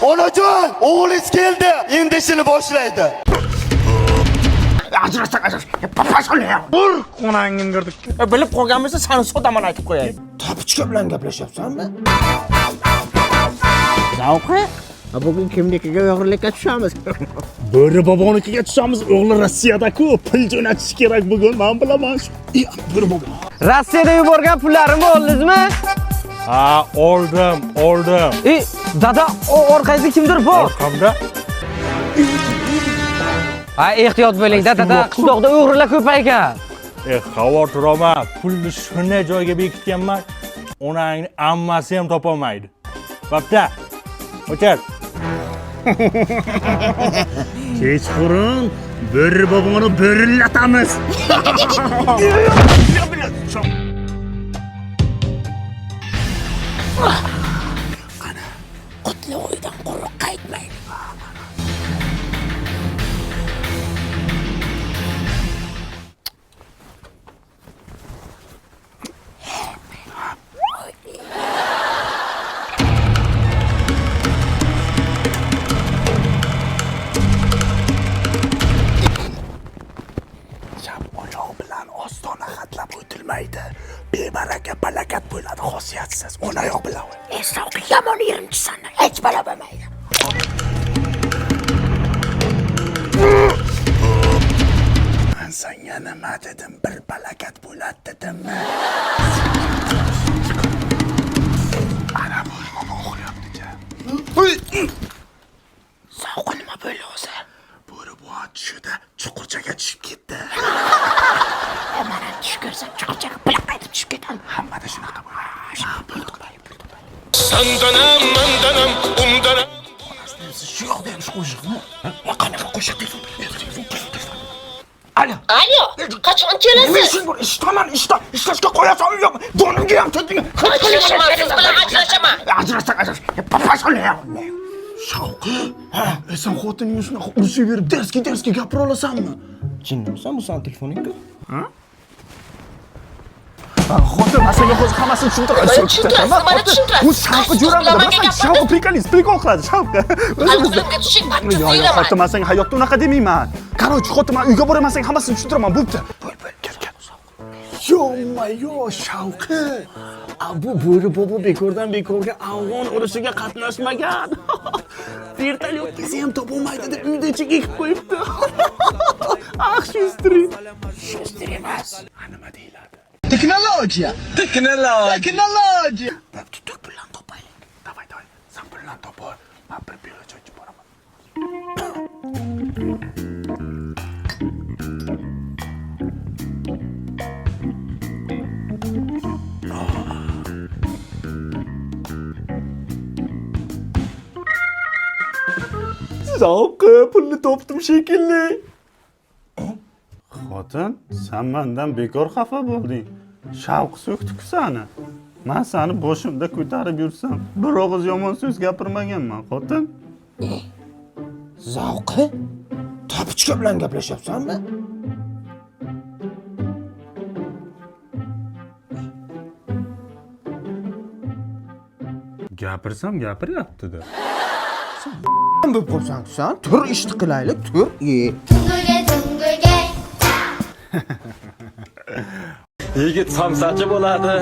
Onajon, o'g'lingiz keldi. Endi ishini boshlaydi. Ajrasak. Papashqo'ya. Ur, onangni ko'rdik. Bilib qolganmisa, seni sotaman aytib qo'yay. Topichka bilan gaplashyapsanmi? Zavqi? Bugun kimnikiga o'g'irlikka tushamiz? Bo'ri bobonikiga tushamiz. O'g'li Rossiyada-ku, pul jo'natish kerak bugun. Men bilaman. Bo'ri bobo. Rossiyada yuborgan pullarimni oldingizmi? Ha, oldim. Dada, orqangizda kimdir bor? Orqamda Ha, ehtiyot bo'ling, dada. Qishloqda o'g'rilar ko'p ekan. xavotir olma. Pulni shunday joyga bekitganman. Onangni ammasi ham topolmaydi. Bo'pti. O'char. Kechqurun bo'ri boboni bo'rillatamiz. Qutloqdan quruq qaytmaydi. Ostona xatlab o'tilmaydi. Bebaraka balakat bo'ladi, xosiyatsiz. Ona yo'q bilan. Savqi yomon yerimchisan. Hech bala bo'lmaydi. Men senga nima dedim? Bir balakat bo'ladi dedimmi? Ana bu nima o'qiyapti-ku. Savqi nima bo'ldi o'zi? Bo'ri bu tushida chuqurchaga tushib ketdi. Mana tush ko'rsam chuqurchaga bilaq qaytib tushib ketadi. Hammada shunaqa bo'ladi. Sandanam, mandanam, undanam. Shu yoqda ham shu qo'shiqmi? Qanaqa qo'shiq telefon? Alo. Alyo, qachon kelasiz? Ishlashga qo'yasan yo'qmi? Donimga ham ketding. Ajrashaman, siz bilan ajrashaman. Ajrasak. Papashqo'ya. Shavqi, sen xotiningni shunaqa ursaverib darsga gapira olasanmi? Jinnimisan bu sen telefoningku? Xotin, men senga hozir hammasini tushuntirib Tushuntirasiz, mana tushuntirasiz. Bu Shavqi jo'ramida masalan Shavqi prikol qiladi, Shavqi. Qalbimga tushing, battiz o'ylaman. Xotin, men senga hayotda unaqa demayman. Qarochi, xotin, men uyga boraman, senga hammasini tushuntiraman, bo'pti. Kel. Yo, Shavqi. Bu bo'ri bobo bekorga afg'on urushiga qatnashmagan. Vertolyot kelsa ham topolmaydi deb uyda ichiga ekib qo'yibdi. Shustri emas. Nima deyiladi? Teknologiya. Tut pullan topaylik. Davay. Sen pullan topar. Men bir piyola choy ichib boraman. Zavqi, pulni topdim shekilli. Xotin, sen mendan bekor xafa bo'lding. Shavq so'kdi-ku seni. Men seni boshimda ko'tarib yursam, bir og'iz yomon so'z gapirmaganman, xotin. Zavqi? Topichka bilan gaplashyapsanmi? Gapirsam gapiryapti-da. Nima bo'lib qolsan sen? Tur ishni qilaylik, tur. Tumgulga. Yigit somsachi bo'ladi.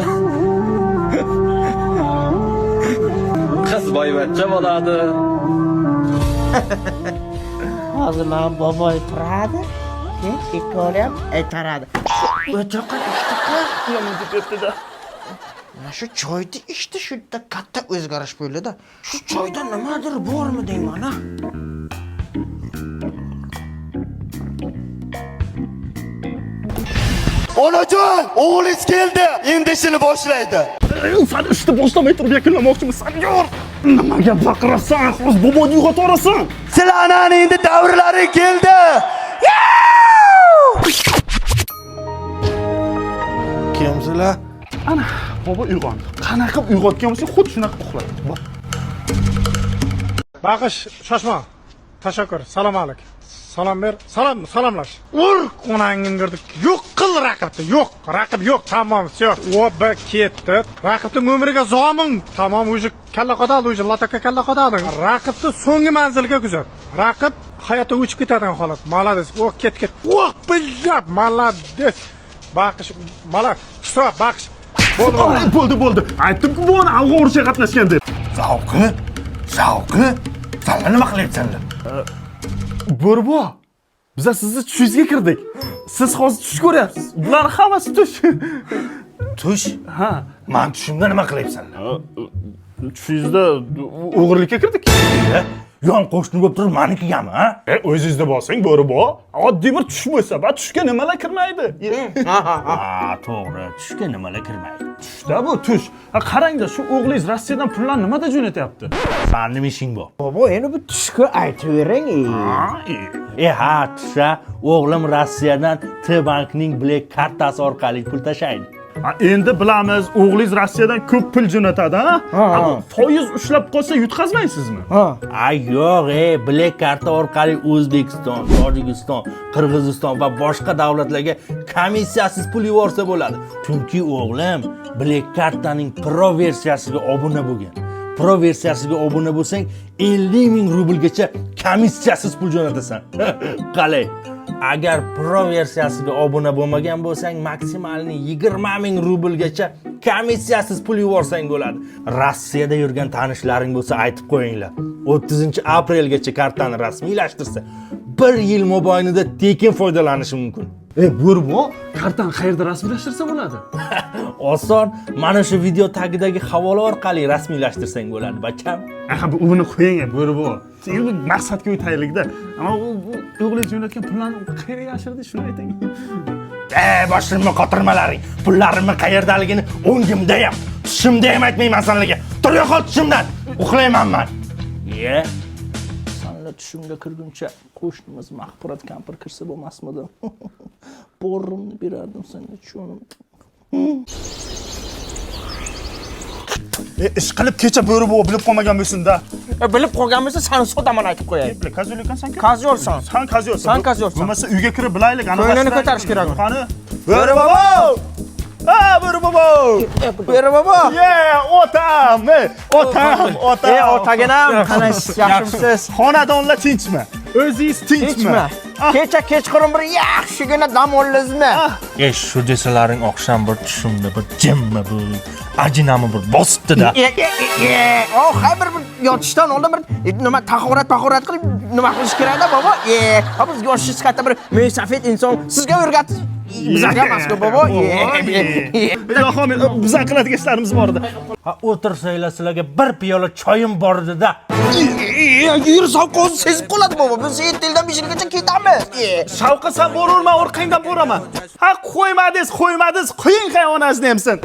Qiz boyvachcha bo'ladi. Hozir men boboy turadi. Ikkoli ham aytaradi. O'choqqa yomon ketdi-da. Mana shu choyni ichdi, shunda katta o'zgarish bo'ldi-da. Shu choyda nimadir bormi deyman, ha? Onajon, o'g'lingiz keldi. Endi ishini boshlaydi. Sen ishni boshlamay turib yakunlamoqchimisan? Yor! Nimaga baqirasan? Hozir boboni uyg'otib orasan. Sizlarning endi davrlaring keldi. Kimsizlar? Ana, bobo uyg'ondi. Qanaqa uyg'otgan bo'lsa, xuddi shunaqa uxladi. Baqish, shoshma. Tashakkur. Salom alaykum. salom ber, salomlash. Ur onangni kirdik. Yo'q qil raqibni, yo'q, raqib yo'q, tamom, всё. Oba ketdi. Raqibning umriga zomin. Tamom, o'zi kalla qodadi, o'zi lataka kalla qodadi. Raqibni so'nggi manzilga kuzat. Raqib hayotda o'chib ketadigan holat. Malades. O ket. O bilab, malades. Baqish, malak, hisob, baqish. Bo'ldi. Aytdim-ku, bu ona avg'o urushga qatnashgan deb. Savqi, senlar nima qilyapsanlar? Bo'rbo, biz sizni tushingizga kirdik. Siz hozir tush ko'ryapsiz. Bular hammasi tush. Tush? Ha, Men tushimda nima qilyapsanlar? tushingizda o'g'irlikka kirdik. Yon qo'shni bo'lib turib menikigami, ha? O'zingizda bo'lsang, Bo'rbo, oddiy bir tush bo'lsa, va tushga nimalar kirmaydi? To'g'ri, tushga nimalar kirmaydi. Tushda bu tush. Qarangda, shu o'g'lingiz Rossiyadan pullarni nimada jo'natyapti? Sening ishing bor. Bobo, endi bu tushku aytavering. Ha, tusha, o'g'lim Rossiyadan T-bankning Black kartasi orqali pul tashlaydi. Endi bilamiz, o'g'lingiz Rossiyadan ko'p pul jo'natadi, ha? Foiz ushlab qolsa yutqazmaysizmi? Ay yo'q, Black karta orqali O'zbekiston, Tojikiston, Qirg'iziston va boshqa davlatlarga komissiyasiz pul yuborsa bo'ladi. Chunki o'g'lim Black kartaning Pro versiyasiga obuna bo'lgan. Pro versiyasiga obuna bo'lsang, 50 ming rublgacha komissiyasiz pul jo'natasan. Qalay? Agar Pro versiyasiga obuna bo'lmagan bo'lsang, maksimalni 20 ming rublgacha komissiyasiz pul yuborsang bo'ladi. Rossiyada yurgan tanishlaring bo'lsa aytib qo'yinglar. 30-aprelgacha kartani rasmiylashtirsa, 1 yil mobaynida tekin foydalanishi mumkin. Bo'rbo, kartani qayerda rasmiylashtirsa bo'ladi? Oson, mana shu video tagidagi havola orqali rasmiylashtirsang bo'ladi, bacham. Bu uni qo'ying, Bo'rbo. Endi maqsadga o'taylik-da. Ammo o'g'lingiz jo'natgan pullarni qayerga yashirdi, shuni ayting. Boshimni qotirmalaring. Pullarimni qayerdaligini o'ngimda ham, tushimda ham aytmayman senlarga. Tur yo'qol tushimdan. Uxlayman men. Senlar tushimga kirguncha qo'shnimiz Mahfurat kampir kirsa bo'lmasmidi? Bo'rimni berardim senga, tushunim. Ish qilib kecha Bo'rbo bilib qolmagan bo'lsin-da. Bilib qolgan bo'lsa, seni sotaman aytib qo'yay. Kazyolsan. Kazyolsan. Sen kazyolsan. Sen kazyolsan. Bo'lmasa uyga kirib bilaylik, ana. Ko'nglini ko'tarish kerak. Qani? Bo'rbo! Bo'rbo! Bo'rbo! Otam! Otam! Otaginam, qanasiz, yaxshimisiz? Xonadonlar tinchmi? O'zingiz tinchmi? Kecha kechqurun bir yaxshigina dam oldingizmi? Shu desalaring oqshom bir tushimda bir jimmi bu ajinami bir bosibdi-da. Hay bir yotishdan oldin bir nima tahorat qilib nima qilish kerak-da, bobo? Biz yoshingiz katta bir mesafet inson sizga o'rgatish bizga emas-ku, bobo. Ilohim, biz qiladigan ishlarimiz bor edi. O'tirsanglar sizlarga bir piyola choyim bor edi-da. Yur savqo'zni sezib qoladi, bobo. Biz 7 yildan 5 yilgacha ketamiz. Shavqa, sen boraverma, orqangdan boraman. Qo'ymadingiz, qo'ying hayvonangizni hamsin.